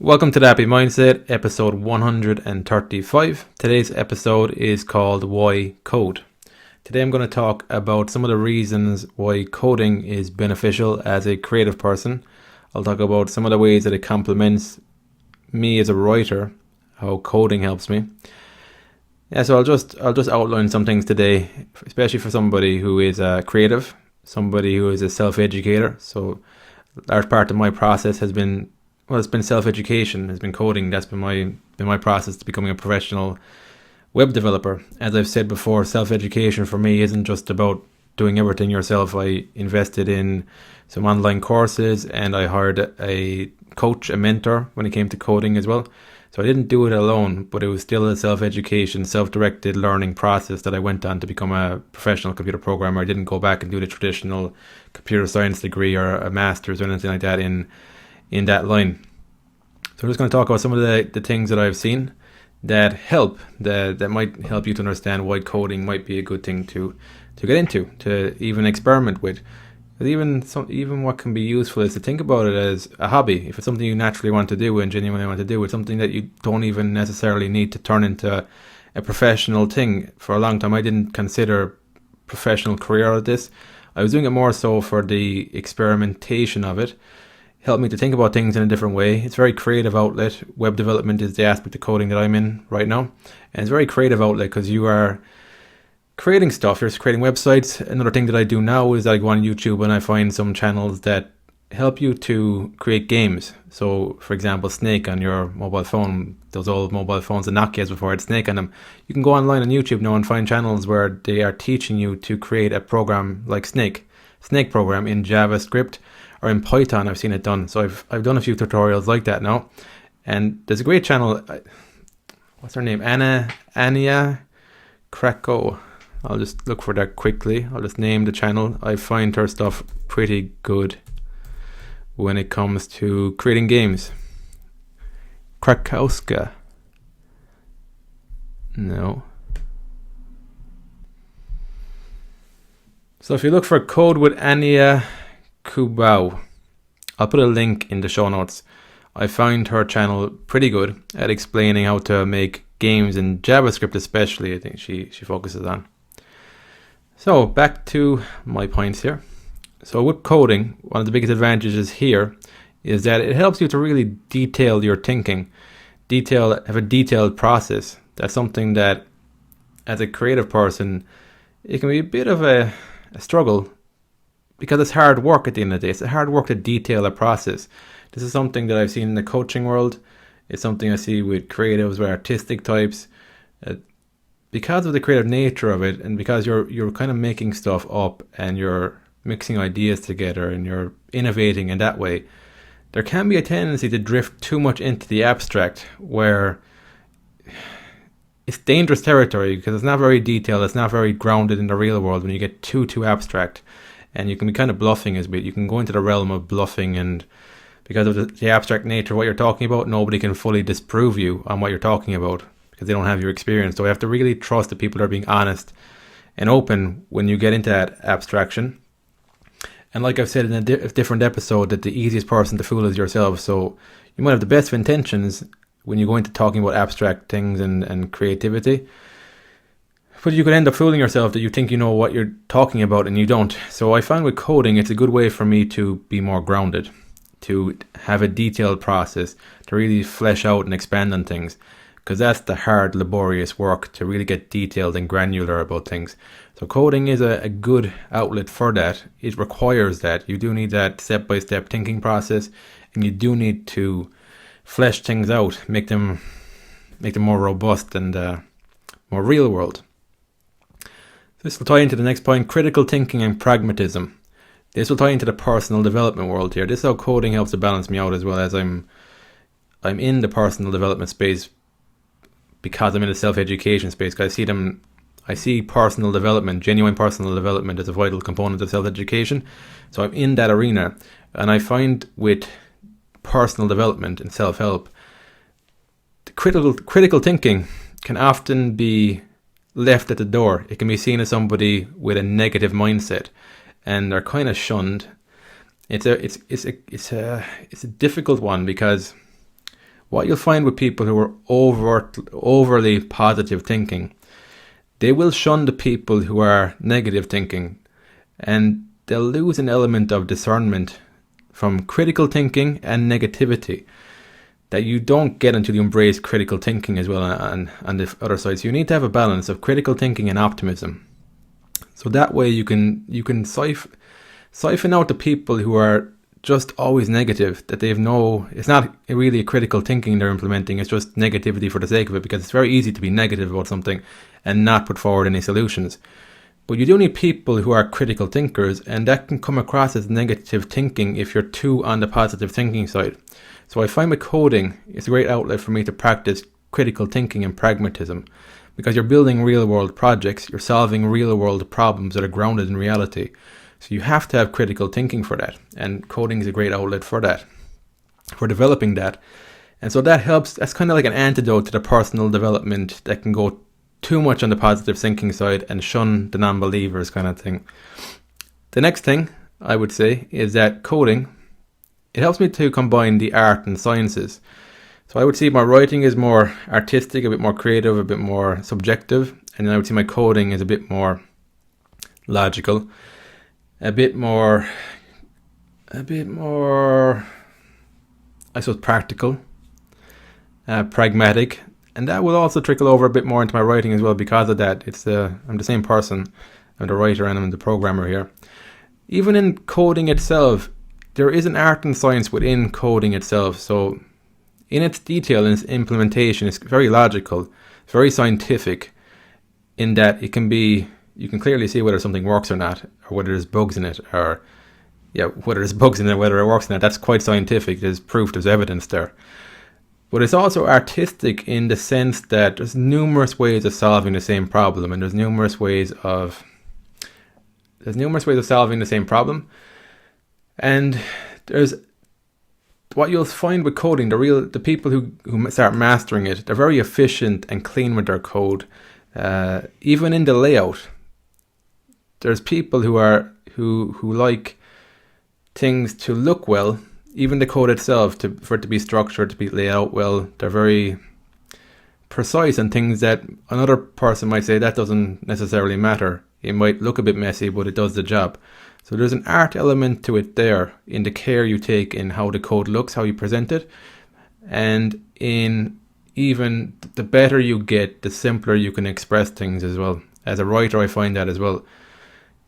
Welcome to the Happy Mindset, episode 135. Today's episode is called Why Code. Today I'm going to talk about some of the reasons why coding is beneficial as a creative person. I'll talk about some of the ways that it complements me as a writer, how coding helps me. So I'll just outline some things today, especially for somebody who is a creative, somebody who is a self-educator. So a large part of my process has been it's been self-education, has been coding. That's been my process to becoming a professional web developer. As I've said before, self-education for me isn't just about doing everything yourself. I invested in some online courses and I hired a coach, a mentor when it came to coding as well. So I didn't do it alone, but it was still a self-education, self-directed learning process that I went on to become a professional computer programmer. I didn't go back and do the traditional computer science degree or a master's or anything like that in that line. So I'm just going to talk about some of the things that I've seen that might help you to understand why coding might be a good thing to get into, to even experiment with. But even what can be useful is to think about it as a hobby. If it's something you naturally want to do and genuinely want to do, it's something that you don't even necessarily need to turn into a professional thing. For a long time, I didn't consider professional career at this. I was doing it more so for the experimentation of it. Helped me to think about things in a different way. It's a very creative outlet. Web development is the aspect of coding that I'm in right now. And it's a very creative outlet because you are creating stuff. You're creating websites. Another thing that I do now is that I go on YouTube and I find some channels that help you to create games. So, for example, Snake on your mobile phone, those old mobile phones, the Nokias before it had Snake on them. You can go online on YouTube now and find channels where they are teaching you to create a program like Snake program in JavaScript or in Python. I've seen it done. So I've done a few tutorials like that now. And there's a great channel. What's her name? Ania Kubów. I'll just look for that quickly. I'll just name the channel. I find her stuff pretty good when it comes to creating games. Krakowska. No. So if you look for Code with Ania Kubów, I'll put a link in the show notes. I find her channel pretty good at explaining how to make games in JavaScript, especially. I think she focuses on. So back to my points here. So with coding, one of the biggest advantages here is that it helps you to really detail your thinking, have a detailed process. That's something that, as a creative person, it can be a bit of a struggle because it's hard work at the end of the day. It's hard work to detail a process. This is something that I've seen in the coaching world. It's something I see with creatives, with artistic types. Because of the creative nature of it, and because you're kind of making stuff up and you're mixing ideas together and you're innovating in that way, there can be a tendency to drift too much into the abstract, where it's dangerous territory because it's not very detailed, it's not very grounded in the real world when you get too abstract. And you can be kind of bluffing as bit. You can go into the realm of bluffing, and because of the abstract nature of what you're talking about, nobody can fully disprove you on what you're talking about because they don't have your experience. So you have to really trust that people are being honest and open when you get into that abstraction. And like I've said in a different episode, that the easiest person to fool is yourself. So you might have the best of intentions when you go into talking about abstract things and creativity, but you could end up fooling yourself that you think you know what you're talking about and you don't. So I find with coding, it's a good way for me to be more grounded, to have a detailed process, to really flesh out and expand on things. Because that's the hard, laborious work, to really get detailed and granular about things. So coding is a good outlet for that. It requires that. You do need that step-by-step thinking process, and you do need to flesh things out, make them more robust and more real world. This will tie into the next point, critical thinking and pragmatism. This will tie into the personal development world here. This is how coding helps to balance me out, as well as I'm in the personal development space because I'm in the self-education space. Because I see personal development, genuine personal development, as a vital component of self-education. So I'm in that arena, and I find with personal development and self-help, the critical thinking can often be left at the door. It can be seen as somebody with a negative mindset, and they're kind of shunned. It's a difficult one because what you'll find with people who are overly positive thinking, they will shun the people who are negative thinking, and they'll lose an element of discernment from critical thinking and negativity that you don't get until you embrace critical thinking as well on the other side. So you need to have a balance of critical thinking and optimism. So that way you can siphon out the people who are just always negative, that it's not really a critical thinking they're implementing, it's just negativity for the sake of it, because it's very easy to be negative about something and not put forward any solutions. But you do need people who are critical thinkers, and that can come across as negative thinking if you're too on the positive thinking side. So I find with coding, it's a great outlet for me to practice critical thinking and pragmatism, because you're building real world projects, you're solving real world problems that are grounded in reality. So you have to have critical thinking for that, and coding is a great outlet for that, for developing that. And so that helps. That's kind of like an antidote to the personal development that can go too much on the positive thinking side and shun the non-believers kind of thing. The next thing I would say is that coding, it helps me to combine the art and sciences. So I would see my writing is more artistic, a bit more creative, a bit more subjective, and then I would see my coding is a bit more logical, a bit more, I suppose, practical, pragmatic, and that will also trickle over a bit more into my writing as well. Because of that, I'm the same person. I'm the writer and I'm the programmer here. Even in coding itself, there is an art and science within coding itself. So in its detail, in its implementation, it's very logical, it's very scientific, in that you can clearly see whether something works or not, or whether there's bugs in it, whether it works or not. That's quite scientific. There's proof, there's evidence there. But it's also artistic in the sense that there's numerous ways of solving the same problem, and there's numerous ways of solving the same problem. And there's what you'll find with coding, the people who start mastering it, they're very efficient and clean with their code. Even in the layout, there's people who like things to look well. Even the code itself, for it to be structured, to be laid out well, they're very precise on things that another person might say that doesn't necessarily matter. It might look a bit messy, but it does the job. So there's an art element to it there, in the care you take in how the code looks, how you present it, and in even the better you get, the simpler you can express things as well. As a writer, I find that as well,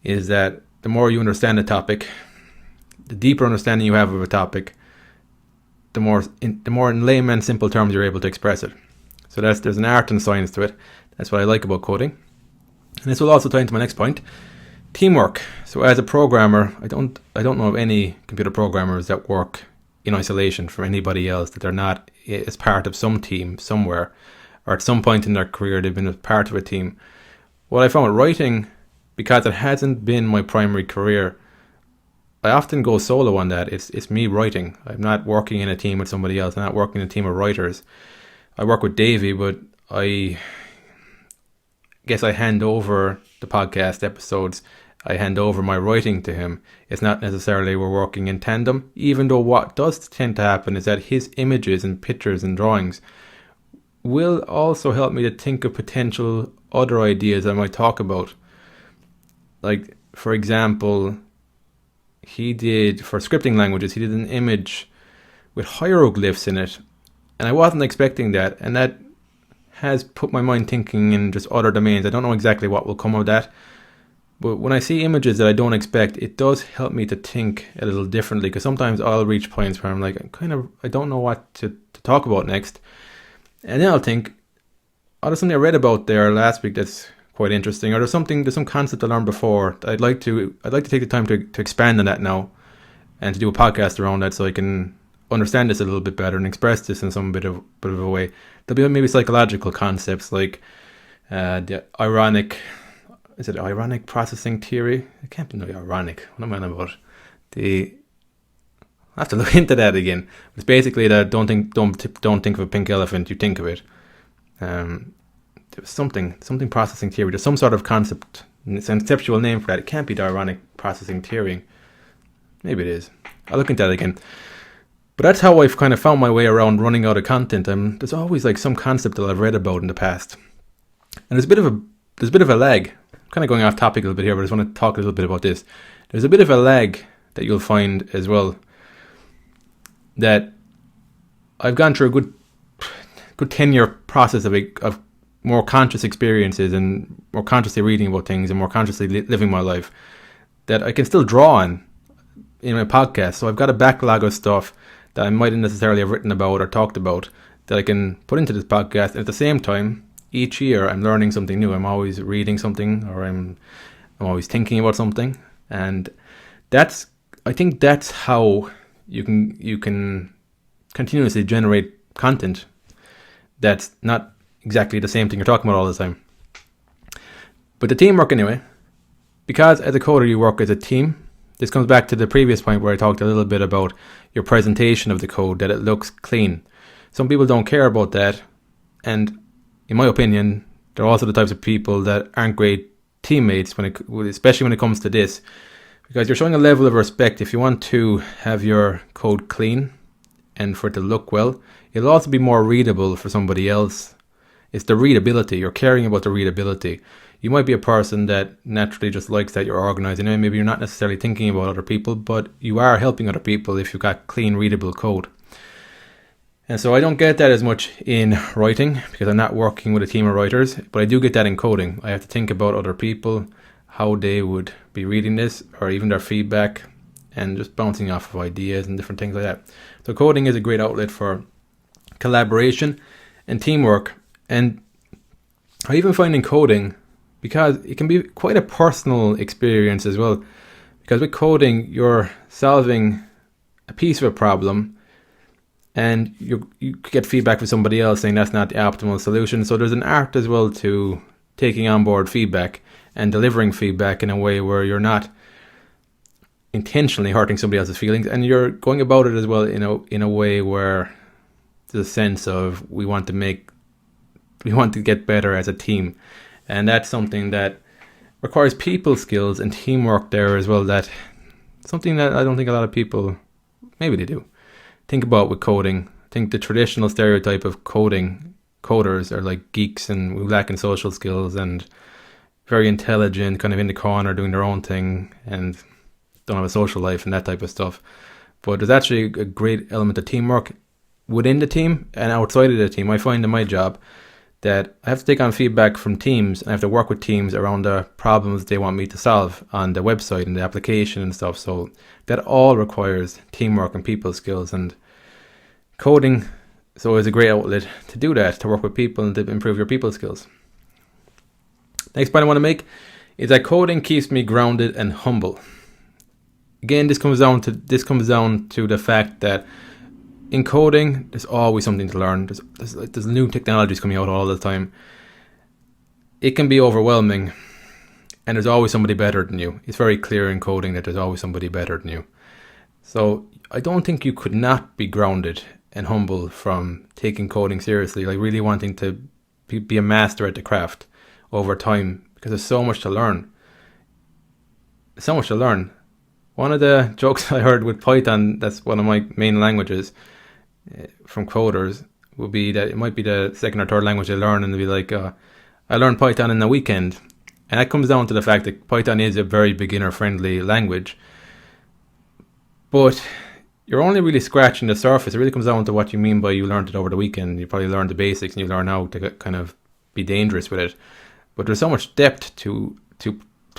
is that the more you understand the topic, the deeper understanding you have of a topic, the more in layman simple terms you're able to express it. So there's an art and science to it. That's what I like about coding. And this will also tie into my next point, teamwork. So as a programmer, I don't know of any computer programmers that work in isolation from anybody else, that they're not as part of some team somewhere, or at some point in their career they've been a part of a team. What I found with writing, because it hasn't been my primary career, I often go solo on that. It's me writing. I'm not working in a team with somebody else. I'm not working in a team of writers. I work with Davey, but I guess I hand over the podcast episodes. I hand over my writing to him. It's not necessarily we're working in tandem, even though what does tend to happen is that his images and pictures and drawings will also help me to think of potential other ideas I might talk about. Like, for example, he did, for scripting languages, he did an image with hieroglyphs in it, and I wasn't expecting that, and that has put my mind thinking in just other domains. I don't know exactly what will come of that, but when I see images that I don't expect, it does help me to think a little differently, because sometimes I'll reach points where I'm like, I don't know what to talk about next, and then I'll think, oh, there's something I read about there last week that's quite interesting, or there's some concept I learned before. I'd like to take the time to expand on that now, and to do a podcast around that, so I can understand this a little bit better and express this in some bit of a way. There'll be maybe psychological concepts like the ironic processing theory. It can't be no ironic. What am I on about? I have to look into that again. It's basically that don't think of a pink elephant, you think of it. There's something processing theory. There's some sort of concept. It's an conceptual name for that. It can't be the ironic processing theory. Maybe it is. I'll look into that again. But that's how I've kind of found my way around running out of content. There's always like some concept that I've read about in the past, and there's a bit of a lag. I'm kind of going off topic a little bit here, but I just want to talk a little bit about this. There's a bit of a lag that you'll find as well. That I've gone through a good 10-year process of more conscious experiences and more consciously reading about things and more consciously living my life that I can still draw on in my podcast. So I've got a backlog of stuff that I mightn't necessarily have written about or talked about that I can put into this podcast. And at the same time, each year I'm learning something new. I'm always reading something, or I'm always thinking about something. And I think that's how you can continuously generate content that's not exactly the same thing you're talking about all the time. But the teamwork anyway, because as a coder you work as a team. This comes back to the previous point where I talked a little bit about your presentation of the code, that it looks clean. Some people don't care about that, and in my opinion, they're also the types of people that aren't great teammates, especially when it comes to this, because you're showing a level of respect. If you want to have your code clean and for it to look well, it'll also be more readable for somebody else. It's the readability. You're caring about the readability. You might be a person that naturally just likes that you're organized. And maybe you're not necessarily thinking about other people, but you are helping other people if you've got clean, readable code. And so I don't get that as much in writing because I'm not working with a team of writers, but I do get that in coding. I have to think about other people, how they would be reading this, or even their feedback, and just bouncing off of ideas and different things like that. So coding is a great outlet for collaboration and teamwork. And I even find in coding, because it can be quite a personal experience as well, because with coding you're solving a piece of a problem and you get feedback from somebody else saying that's not the optimal solution. So there's an art as well to taking on board feedback and delivering feedback in a way where you're not intentionally hurting somebody else's feelings, and you're going about it as well in a way where there's a sense of we want to get better as a team. And that's something that requires people skills and teamwork there as well. That's something that I don't think a lot of people, maybe they do, think about with coding. I think the traditional stereotype of coders are like geeks and who lack in social skills and very intelligent, kind of in the corner doing their own thing and don't have a social life and that type of stuff. But there's actually a great element of teamwork within the team and outside of the team. I find in my job that I have to take on feedback from teams, and I have to work with teams around the problems they want me to solve on the website and the application and stuff. So that all requires teamwork and people skills, and coding is a great outlet to do that, to work with people and to improve your people skills. Next point I want to make is that coding keeps me grounded and humble. Again, this comes down to the fact that in coding, there's always something to learn. There's new technologies coming out all the time. It can be overwhelming, and there's always somebody better than you. It's very clear in coding that there's always somebody better than you. So I don't think you could not be grounded and humble from taking coding seriously, like really wanting to be a master at the craft over time, because there's so much to learn. There's so much to learn. One of the jokes I heard with Python, that's one of my main languages, from coders, would be that it might be the second or third language they learn, and they'll be like, I learned Python in a weekend. And that comes down to the fact that Python is a very beginner-friendly language. But you're only really scratching the surface. It really comes down to what you mean by you learned it over the weekend. You probably learned the basics and you learn how to kind of be dangerous with it. But there's so much depth to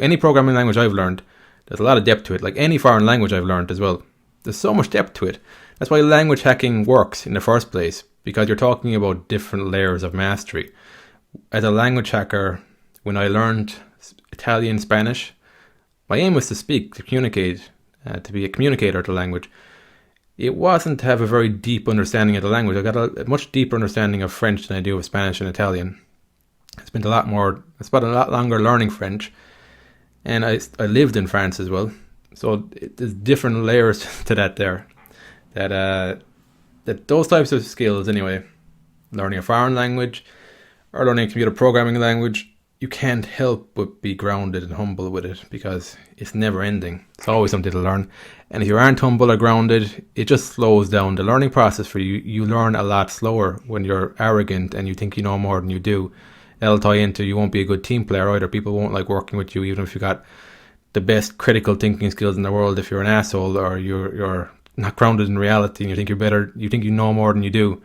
any programming language I've learned. There's a lot of depth to it. Like any foreign language I've learned as well. There's so much depth to it. That's why language hacking works in the first place, because you're talking about different layers of mastery. As a language hacker, when I learned Italian, Spanish, my aim was to speak, to communicate, to be a communicator to language. It wasn't to have a very deep understanding of the language. I got a much deeper understanding of French than I do of Spanish and Italian. I spent a lot longer learning French, and I lived in France as well. So there's different layers to that there. That those types of skills anyway, learning a foreign language or learning a computer programming language, you can't help but be grounded and humble with it because it's never ending. It's always something to learn. And if you aren't humble or grounded, it just slows down the learning process for you. You learn a lot slower when you're arrogant and you think you know more than you do. That'll tie into you won't be a good team player either. People won't like working with you even if you got the best critical thinking skills in the world. If you're an asshole or you're not grounded in reality and you think you're better, you think you know more than you do,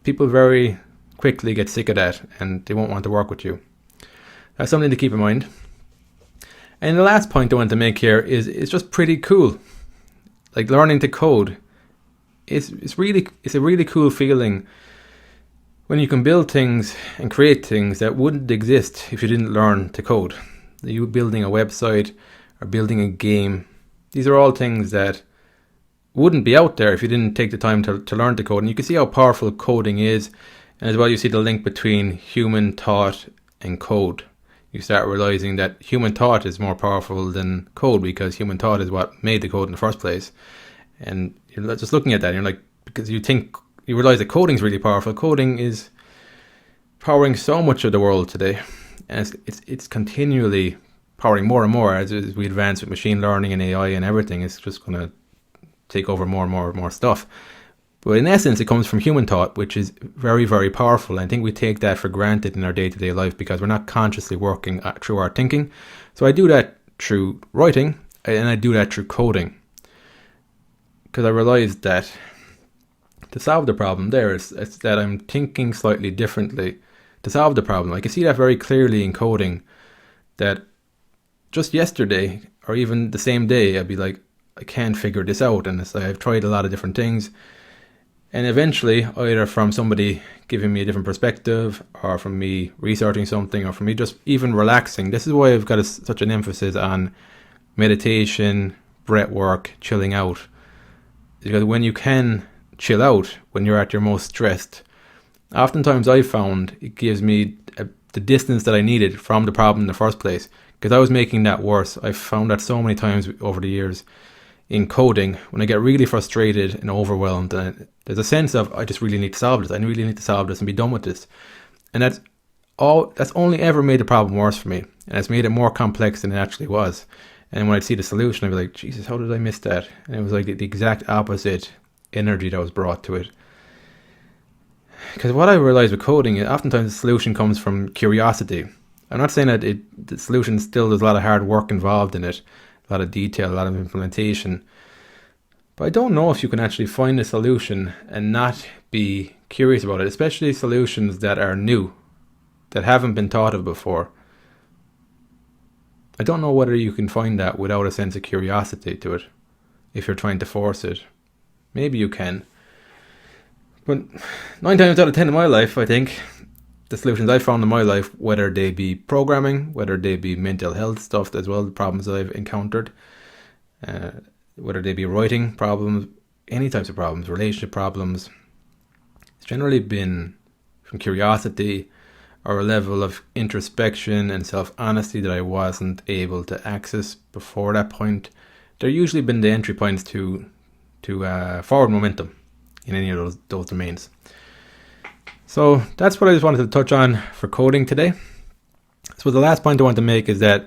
people very quickly get sick of that and they won't want to work with you. That's something to keep in mind. And the last point I want to make here is it's just pretty cool. Like learning to code, it's a really cool feeling when you can build things and create things that wouldn't exist if you didn't learn to code. You building a website or building a game, these are all things that wouldn't be out there if you didn't take the time to learn to code. And you can see how powerful coding is. And as well, you see the link between human thought and code. You start realizing that human thought is more powerful than code because human thought is what made the code in the first place. And you're just looking at that and you're like, because you realize that coding is really powerful. Coding is powering so much of the world today. And it's continually powering more and more as we advance with machine learning and AI and everything. It's just going to take over more and more stuff. But in essence, it comes from human thought, which is very, very powerful. I think we take that for granted in our day-to-day life because we're not consciously working through our thinking. So I do that through writing and I do that through coding. Because I realized that to solve the problem there is that I'm thinking slightly differently to solve the problem. I can see that very clearly in coding that just yesterday or even the same day, I'd be like, I can't figure this out. And it's like I've tried a lot of different things. And eventually, either from somebody giving me a different perspective or from me researching something or from me just even relaxing. This is why I've got such an emphasis on meditation, breath work, chilling out. Because when you can chill out, when you're at your most stressed, oftentimes I found it gives me the distance that I needed from the problem in the first place. Because I was making that worse. I've found that so many times over the years in coding, when I get really frustrated and overwhelmed, and there's a sense of I just really need to solve this. I really need to solve this and be done with this. And that's only ever made the problem worse for me. And it's made it more complex than it actually was. And when I'd see the solution, I'd be like, Jesus, how did I miss that? And it was like the exact opposite energy that was brought to it. Because what I realized with coding is oftentimes the solution comes from curiosity. I'm not saying that the solution still, there's a lot of hard work involved in it, a lot of detail, a lot of implementation. But I don't know if you can actually find a solution and not be curious about it, especially solutions that are new, that haven't been thought of before. I don't know whether you can find that without a sense of curiosity to it, if you're trying to force it. Maybe you can. But 9 times out of 10 in my life, I think, the solutions I've found in my life, whether they be programming, whether they be mental health stuff as well, the problems I've encountered, whether they be writing problems, any types of problems, relationship problems, it's generally been from curiosity or a level of introspection and self-honesty that I wasn't able to access before that point. They're usually been the entry points to forward momentum in any of those domains. So that's what I just wanted to touch on for coding today. So the last point I want to make is that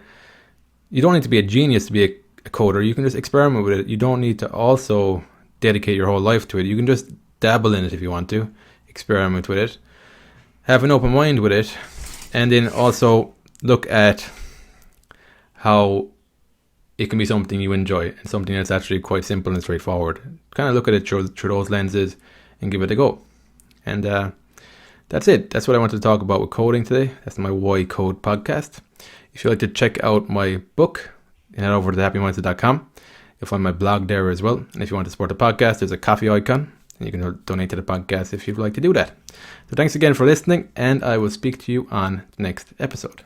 you don't need to be a genius to be a coder. You can just experiment with it. You don't need to also dedicate your whole life to it. You can just dabble in it if you want to, experiment with it, have an open mind with it, and then also look at how it can be something you enjoy and something that's actually quite simple and straightforward. Kind of look at it through those lenses and give it a go. And that's it. That's what I wanted to talk about with coding today. That's my Why Code podcast. If you'd like to check out my book, head over to thehappymindset.com. You'll find my blog there as well. And if you want to support the podcast, there's a coffee icon. And you can donate to the podcast if you'd like to do that. So thanks again for listening, and I will speak to you on the next episode.